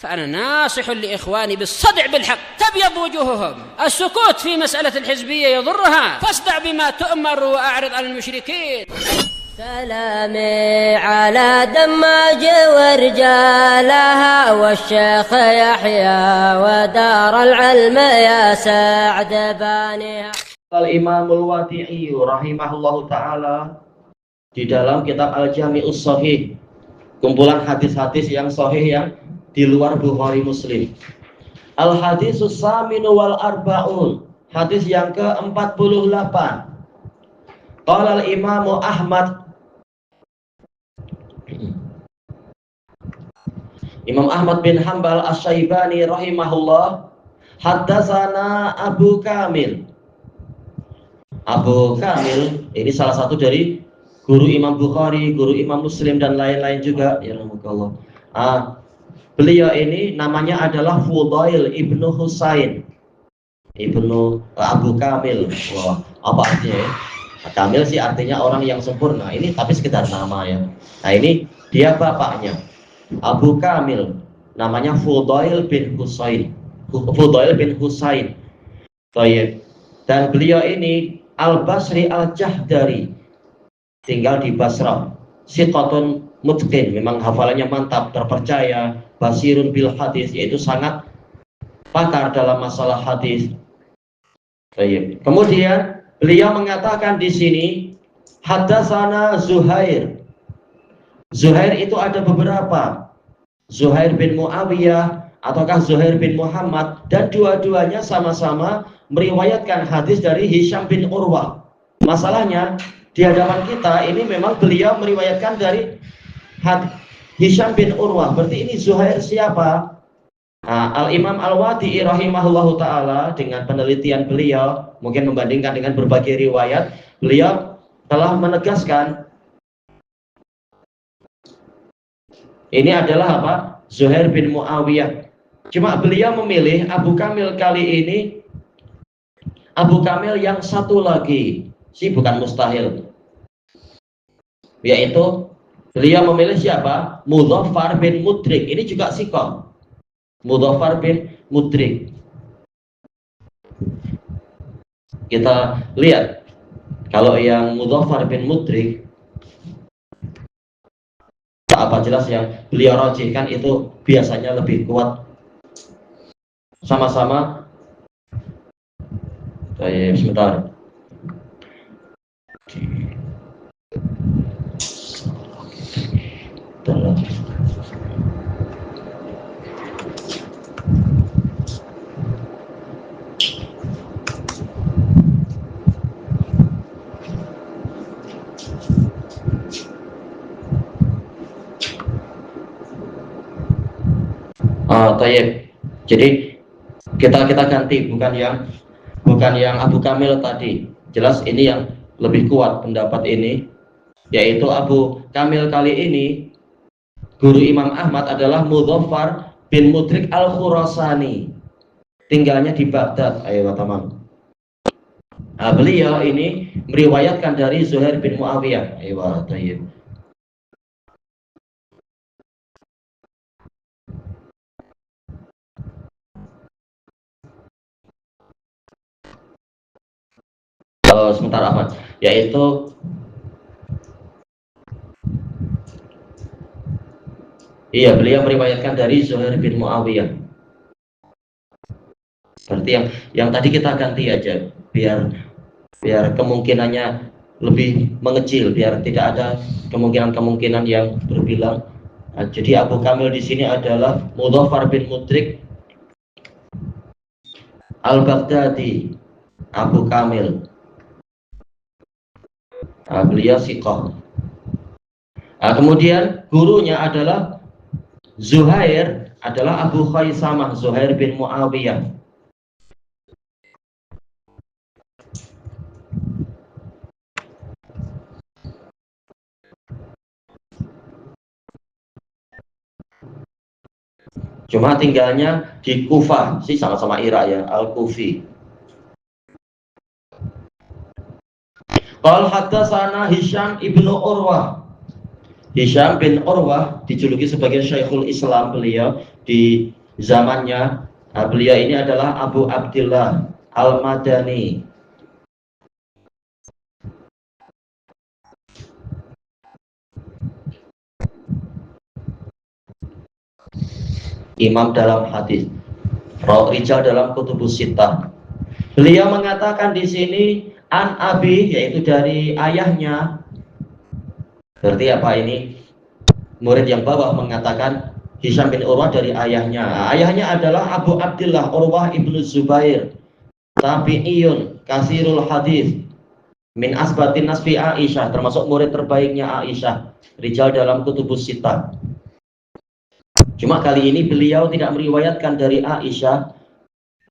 فأنا ناصح لإخواني بالصدع بالحق تبيض وجوههم. السكوت في مسألة الحزبية يضرها، فاصدع بما تؤمر وأعرض عن المشركين. سلامي على دماج ورجالها والشيخ يحيى ودار العلم يا سعد بانيها. Al-Imamul Wadi'i rahimahullahu ta'ala di dalam kitab Al-Jami'us Shahih, kumpulan hadis-hadis yang sahih yang di luar Bukhari Muslim. Al-Hadisus Saminu wal Arba'un, hadis yang ke-48. Qala al-Imamu Ahmad, Imam Ahmad bin Hanbal Asy-Syaibani rahimahullah, haddatsana Abu Kamil. Abu Kamil ini salah satu dari guru Imam Bukhari, guru Imam Muslim dan lain-lain juga. Ya Allah. Beliau ini namanya adalah Fudail ibnu Husain ibnu Abu Kamil. Wah, apa artinya ya? Kamil sih artinya orang yang sempurna. Ini tapi sekedar nama ya. Nah ini dia bapaknya Abu Kamil, namanya Fudail bin Husain. Fudail bin Husain. Baik. Dan beliau ini Al-Basri Al-Jahdari, tinggal di Basrah. Siqatun mutqin, memang hafalannya mantap, terpercaya. Basirun bil hadis, yaitu sangat pakar dalam masalah hadis. Baik. Kemudian beliau mengatakan di sini haddatsana Zuhair. Zuhair itu ada beberapa. Zuhair bin Muawiyah ataukah Zuhair bin Muhammad, dan dua-duanya sama-sama meriwayatkan hadis dari Hisham bin Urwah. Masalahnya di hadapan kita ini memang beliau meriwayatkan dari Hisham bin Urwah. Berarti ini Zuhair siapa? Al-Imam Al-Wadi'i rahimahullahu ta'ala dengan penelitian beliau, mungkin membandingkan dengan berbagai riwayat, beliau telah menegaskan ini adalah apa? Zuhair bin Muawiyah. Cuma beliau memilih Abu Kamil kali ini, Abu Kamil yang satu lagi, sih bukan mustahil, yaitu beliau memilih siapa? Mudhaffar bin Mudrik. Ini juga siqah, Mudhaffar bin Mudrik. Kita lihat, kalau yang Mudhaffar bin Mudrik, apa jelas yang beliau rajihkan itu biasanya lebih kuat. Sama-sama. Baik, sebentar. Tayyib. Jadi kita ganti, bukan yang Abu Kamil tadi. Jelas ini yang lebih kuat pendapat ini, yaitu Abu Kamil kali ini guru Imam Ahmad adalah Mudhaffar bin Mudrik Al-Khurasani, tinggalnya di Baghdad. Ayo teman. Beliau ini meriwayatkan dari Zuhair bin Muawiyah. Ayo tayyib. Sebentar Ahmad, yaitu beliau meriwayatkan dari Zuhair bin Muawiyah. Berarti yang tadi kita ganti aja, biar kemungkinannya lebih mengecil, biar tidak ada kemungkinan yang berbilang. Jadi Abu Kamil di sini adalah Mudhaffar bin Mudrik Al-Baghdadi, Abu Kamil. Beliau siqah. Kemudian gurunya adalah Zuhair, adalah Abu Khaisamah, Zuhair bin Muawiyah. Cuma tinggalnya di Kufah, sih sama-sama Irak ya, Al-Kufi. Qal haddatsana Hisham ibnu Urwah. Hisham bin Urwah dijuluki sebagai Syekhul Islam, beliau di zamannya. Beliau ini adalah Abu Abdillah Al-Madani. Imam dalam hadis, rijal dalam kutubus sittah. Beliau mengatakan di sini an abi, yaitu dari ayahnya. Berarti apa ini? Murid yang bawah mengatakan Hisham bin Urwah dari ayahnya. Ayahnya adalah Abu Abdillah Urwah ibnu Zubair, tabi'iyun kasirul hadis, min asbatin nasfi Aisyah, termasuk murid terbaiknya Aisyah, rijal dalam kutubus sittah. Cuma kali ini beliau tidak meriwayatkan dari Aisyah,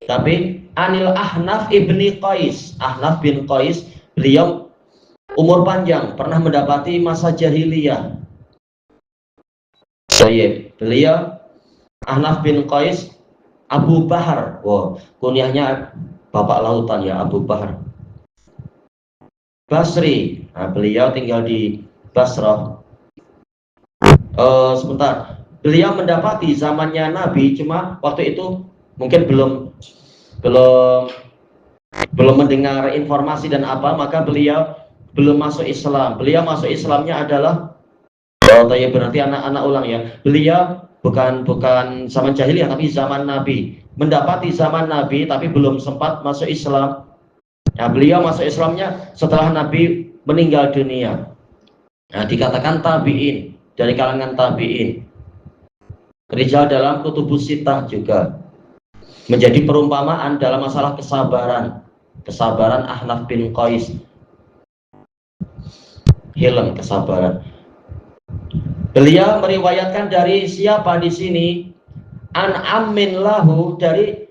tapi Anil Ahnaf ibni Qais. Ahnaf bin Qais, beliau umur panjang, pernah mendapati masa jahiliyah. Beliau Ahnaf bin Qais Abu Bahar. Wow, kunyahnya bapak lautan ya, Abu Bahar. Basri. Nah, beliau tinggal di Basrah. Sebentar. Beliau mendapati zamannya Nabi, cuma waktu itu mungkin belum mendengar informasi dan apa, maka beliau belum masuk Islam. Beliau masuk Islamnya adalah berarti anak-anak ulang ya. Beliau bukan zaman jahiliyah tapi zaman Nabi. Mendapati zaman Nabi tapi belum sempat masuk Islam. Nah, beliau masuk Islamnya setelah Nabi meninggal dunia. Nah, dikatakan tabi'in, dari kalangan tabi'in. Rijal dalam kutubus sittah juga. Menjadi perumpamaan dalam masalah kesabaran. Kesabaran Ahnaf bin Qais. Hilm kesabaran. Beliau meriwayatkan dari siapa di sini? An ammin lahu, dari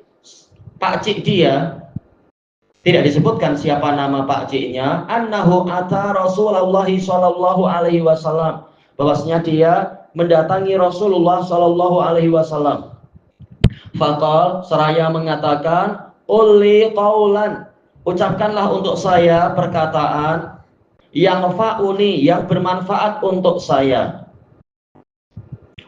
pakcik dia. Tidak disebutkan siapa nama pakciknya. Annahu ata Rasulullah sallallahu alaihi wasallam. Bahwasanya dia mendatangi Rasulullah sallallahu alaihi wasallam. Faqal, seraya mengatakan, "Uli qaulan." Ucapkanlah untuk saya perkataan yang fa'uni, yang bermanfaat untuk saya.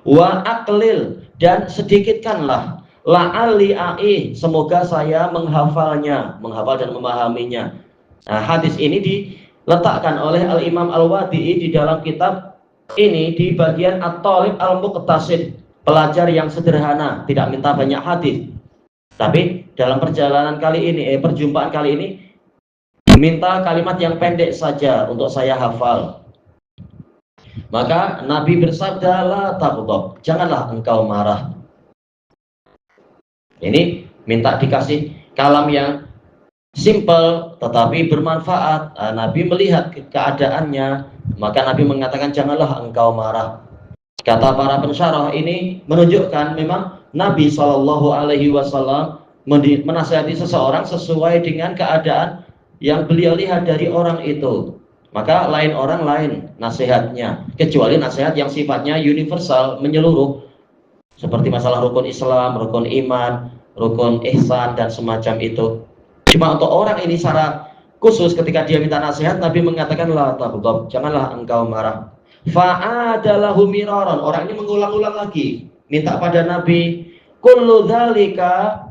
Wa aqlil, dan sedikitkanlah, la'ali ai, semoga saya menghafalnya, menghafal dan memahaminya. Nah, hadis ini diletakkan oleh Al-Imam Al-Wadi'i di dalam kitab ini di bagian At-Talib Al-Muqtasid, pelajar yang sederhana, tidak minta banyak hadis. Tapi dalam perjalanan kali ini, perjumpaan kali ini, minta kalimat yang pendek saja untuk saya hafal. Maka Nabi bersabda, la taghdab, janganlah engkau marah. Ini minta dikasih kalam yang simple tetapi bermanfaat. Nabi melihat keadaannya, maka Nabi mengatakan janganlah engkau marah. Kata para pensyarah ini menunjukkan memang Nabi Shallallahu Alaihi Wasallam menasihati seseorang sesuai dengan keadaan yang beliau lihat dari orang itu. Maka lain orang lain nasihatnya, kecuali nasihat yang sifatnya universal, menyeluruh, seperti masalah rukun Islam, rukun iman, rukun ihsan dan semacam itu. Cuma untuk orang ini secara khusus ketika dia minta nasihat, Nabi mengatakan la taghdab, janganlah engkau marah. Fa'adalahu miraran, orang ini mengulang-ulang lagi minta pada Nabi, kullu dzalika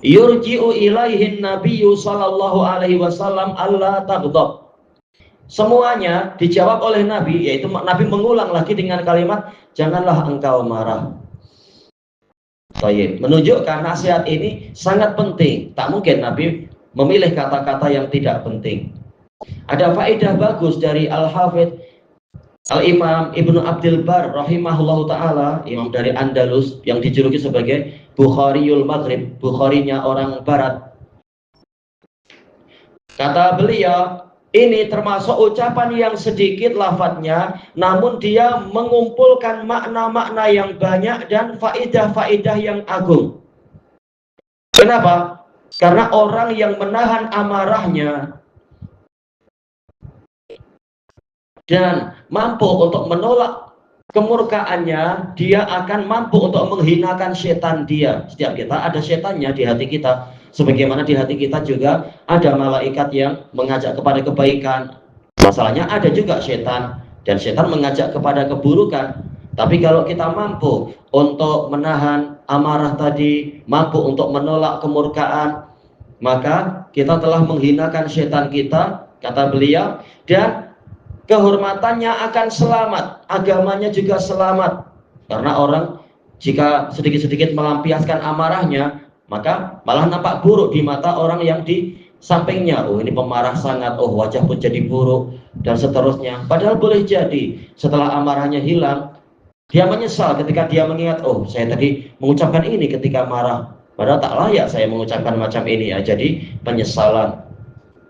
yurji'u ilaihin nabiyyu sallallahu alaihi wasallam alla taghdab. Semuanya dijawab oleh Nabi, yaitu Nabi mengulang lagi dengan kalimat janganlah engkau marah. Menunjukkan nasihat ini sangat penting. Tak mungkin Nabi memilih kata-kata yang tidak penting. Ada faedah bagus dari Al-Hafidh Al-Imam Ibnu Abdul Bar rahimahullahu ta'ala, imam dari Andalus yang dijuluki sebagai Bukhariyul Maghrib, Bukharinya orang Barat. Kata beliau, ini termasuk ucapan yang sedikit lafadznya, namun dia mengumpulkan makna-makna yang banyak dan faedah-faedah yang agung. Kenapa? Karena orang yang menahan amarahnya dan mampu untuk menolak kemurkaannya, dia akan mampu untuk menghinakan setan dia. Setiap kita ada setannya di hati kita. Sebagaimana di hati kita juga ada malaikat yang mengajak kepada kebaikan. Masalahnya ada juga setan, dan setan mengajak kepada keburukan. Tapi kalau kita mampu untuk menahan amarah tadi, mampu untuk menolak kemurkaan, maka kita telah menghinakan setan kita, kata beliau, dan kehormatannya akan selamat, agamanya juga selamat. Karena orang jika sedikit-sedikit melampiaskan amarahnya, maka malah nampak buruk di mata orang yang di sampingnya. Oh, ini pemarah sangat, oh wajah pun jadi buruk, dan seterusnya. Padahal boleh jadi setelah amarahnya hilang, dia menyesal ketika dia mengingat, oh saya tadi mengucapkan ini ketika marah, padahal tak layak saya mengucapkan macam ini ya. Jadi penyesalan.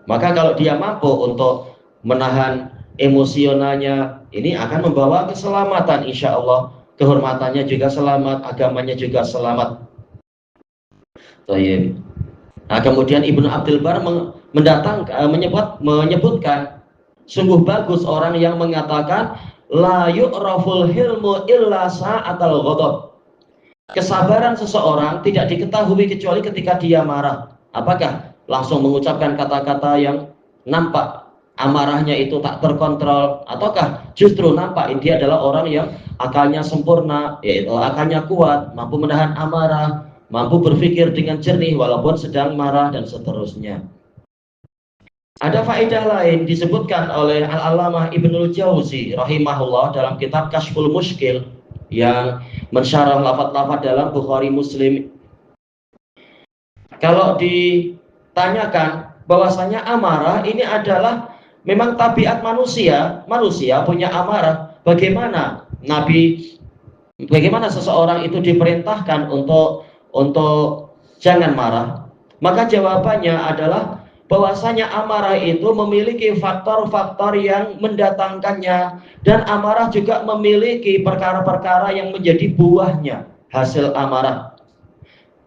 Maka kalau dia mampu untuk menahan emosionalnya, ini akan membawa keselamatan, insya Allah. Kehormatannya juga selamat, agamanya juga selamat. Nah, kemudian Ibnu Abdul Bar menyebutkan, sungguh bagus orang yang mengatakan la yu'raful hilmu illa sa'atal ghadab. Kesabaran seseorang tidak diketahui kecuali ketika dia marah. Apakah langsung mengucapkan kata-kata yang nampak amarahnya itu tak terkontrol, ataukah justru nampak dia adalah orang yang akalnya sempurna, yaitu akalnya kuat, mampu menahan amarah, mampu berpikir dengan jernih walaupun sedang marah, dan seterusnya. Ada faedah lain disebutkan oleh Al-Allamah Ibnul Jauzi rahimahullah dalam kitab Kashful Mushkil yang mensyarah lafaz-lafaz dalam Bukhari Muslim. Kalau ditanyakan bahwasanya amarah ini adalah memang tabiat manusia, manusia punya amarah. Bagaimana seseorang itu diperintahkan untuk jangan marah? Maka jawabannya adalah bahwasanya amarah itu memiliki faktor-faktor yang mendatangkannya, dan amarah juga memiliki perkara-perkara yang menjadi buahnya hasil amarah.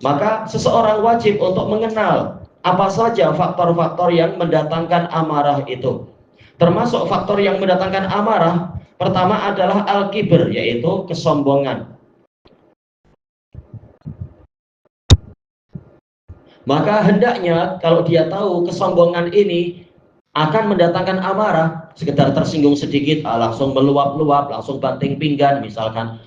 Maka seseorang wajib untuk mengenal apa saja faktor-faktor yang mendatangkan amarah itu. Termasuk faktor yang mendatangkan amarah, pertama adalah al-kibr, yaitu kesombongan. Maka hendaknya kalau dia tahu kesombongan ini akan mendatangkan amarah, sekedar tersinggung sedikit langsung meluap-luap, langsung banting pinggan misalkan,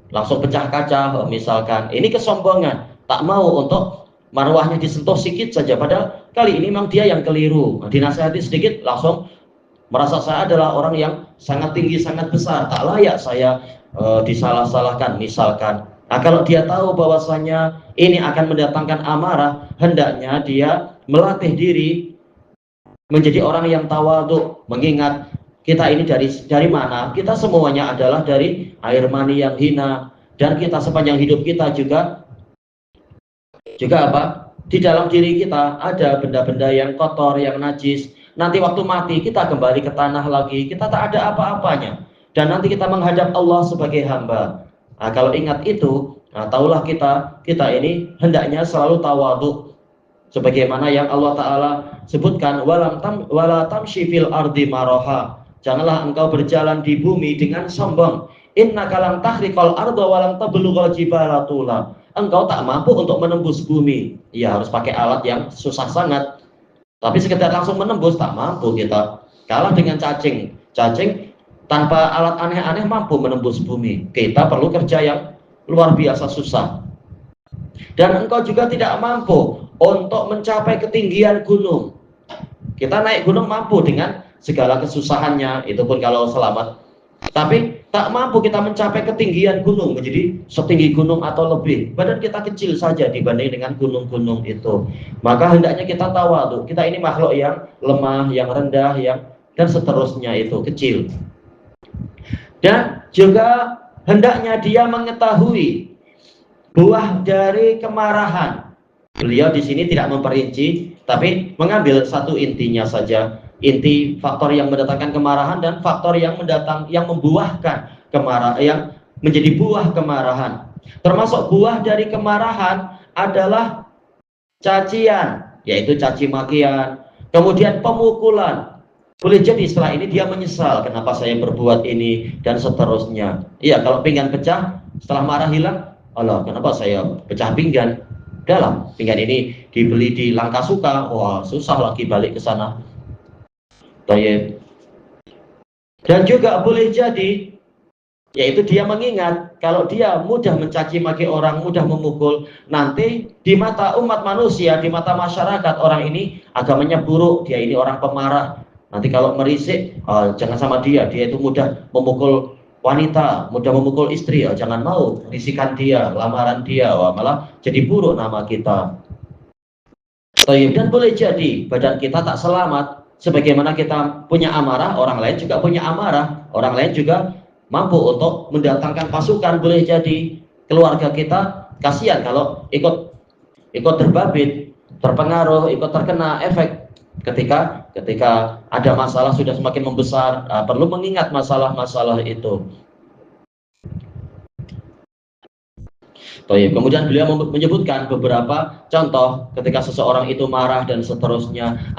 langsung pecah kaca misalkan, ini kesombongan, tak mau untuk marwahnya disentuh sedikit saja, padahal kali ini memang dia yang keliru. Dinasihati sedikit langsung merasa saya adalah orang yang sangat tinggi, sangat besar, tak layak saya disalah-salahkan misalkan. Nah, kalau dia tahu bahwasanya ini akan mendatangkan amarah, hendaknya dia melatih diri menjadi orang yang tawadhu, mengingat kita ini dari mana? Kita semuanya adalah dari air mani yang hina, dan kita sepanjang hidup kita juga apa? Di dalam diri kita ada benda-benda yang kotor, yang najis. Nanti waktu mati kita kembali ke tanah lagi, kita tak ada apa-apanya, dan nanti kita menghadap Allah sebagai hamba. Nah, kalau ingat itu, tahulah kita ini hendaknya selalu tawadhu, sebagaimana yang Allah Ta'ala sebutkan, wala tamshi fil ardi maraha, janganlah engkau berjalan di bumi dengan sombong, innaka lan tahriqal arda wa lan tablughal jibala tula, engkau tak mampu untuk menembus bumi. Ya, harus pakai alat yang susah sangat, tapi sekedar langsung menembus tak mampu kita. Kalah dengan cacing tanpa alat aneh-aneh mampu menembus bumi. Kita perlu kerja yang luar biasa susah. Dan engkau juga tidak mampu untuk mencapai ketinggian gunung. Kita naik gunung mampu dengan segala kesusahannya, itu pun kalau selamat. Tapi tak mampu kita mencapai ketinggian gunung, menjadi setinggi gunung atau lebih. Badan kita kecil saja dibanding dengan gunung-gunung itu. Maka hendaknya kita tawadhu. Kita ini makhluk yang lemah, yang rendah, dan seterusnya, itu kecil. Dan juga hendaknya dia mengetahui buah dari kemarahan. Beliau di sini tidak memperinci, tapi mengambil satu intinya saja. Inti faktor yang mendatangkan kemarahan dan faktor yang membuahkan kemarahan, yang menjadi buah kemarahan. Termasuk buah dari kemarahan adalah cacian, yaitu caci makian, kemudian pemukulan. Boleh jadi setelah ini dia menyesal, kenapa saya berbuat ini, dan seterusnya. Iya, kalau pinggan pecah, setelah marah hilang, Allah, kenapa saya pecah pinggan? Dalam pinggan ini dibeli di Langka Suka, wah susah lagi balik ke sana. Dan juga boleh jadi Yaitu dia mengingat kalau dia mudah mencaci maki orang, mudah memukul, nanti di mata umat manusia, di mata masyarakat, orang ini agamanya buruk, dia ini orang pemarah. Nanti kalau merisik, jangan sama dia itu mudah memukul wanita, mudah memukul istri, jangan mau, risikan dia, lamaran dia, malah jadi buruk nama kita. Dan boleh jadi badan kita tak selamat, sebagaimana kita punya amarah, orang lain juga punya amarah, orang lain juga mampu untuk mendatangkan pasukan. Boleh jadi keluarga kita kasihan kalau ikut terbabit, terpengaruh, ikut terkena efek ketika ada masalah sudah semakin membesar. Perlu mengingat masalah-masalah itu. Kemudian beliau menyebutkan beberapa contoh ketika seseorang itu marah dan seterusnya.